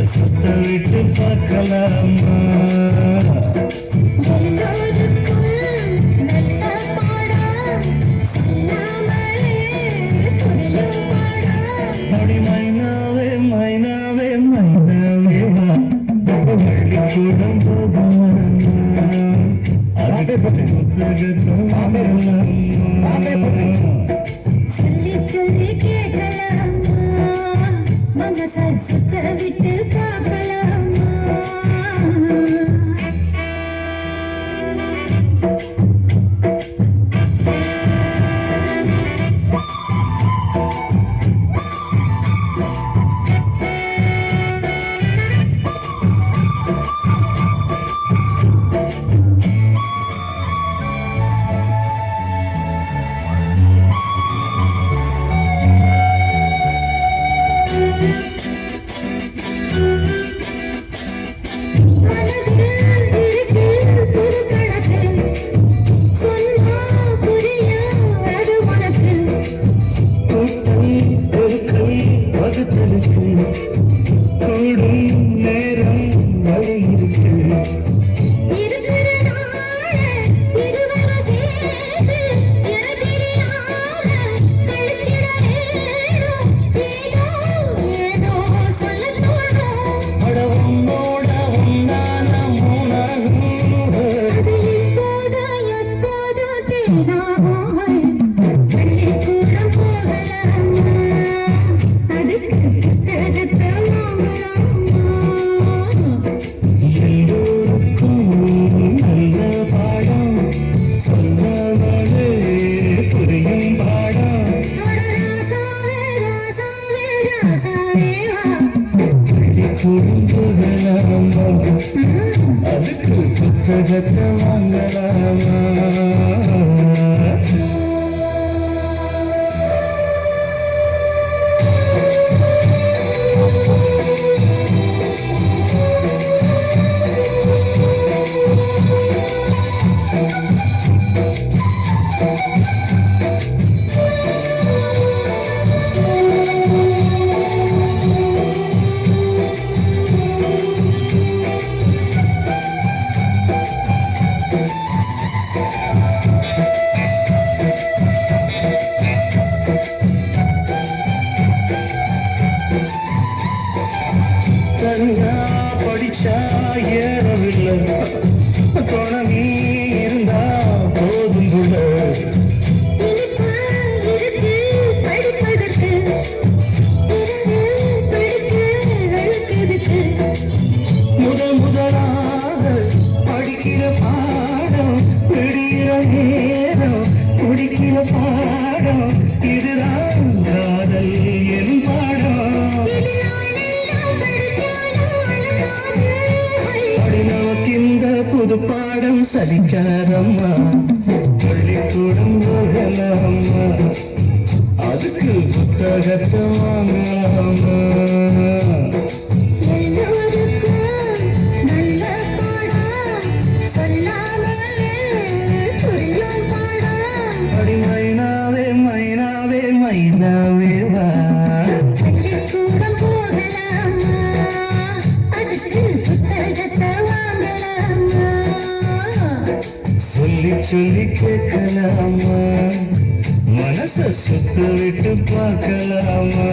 சுத்த விட்டு பார்க்கலாமா அடி மைனாவே மைனாவே மைனாவே பள்ளிக்கூடம் போகலாமா சொல்லி சொல்லி கேட்கலாமா மனச சுத்த விட்டு பார்க்கலாமா அதுக்கு புத்தகத்தை வாங்கலாமா தனியா படிச்சா ஏறவில்லை துணவி இருந்தா போதும் புள்ள முதலாக படிக்கிற பாடம் விடுகிற நேரம் குடிக்கிற பாடம் இதுதான் காதல் என் பாடம் புது பாடம் சலிக்காதம்மா பள்ளிக்கூடம் போகலாமா அதுக்கு புத்தகத்தை வாங்கலாமா அடி மைனாவே மைனாவே மைனாவே வா சொல்லி சொல்லி கேட்கலாமா மனச சுத்த விட்டு பார்க்கலாமா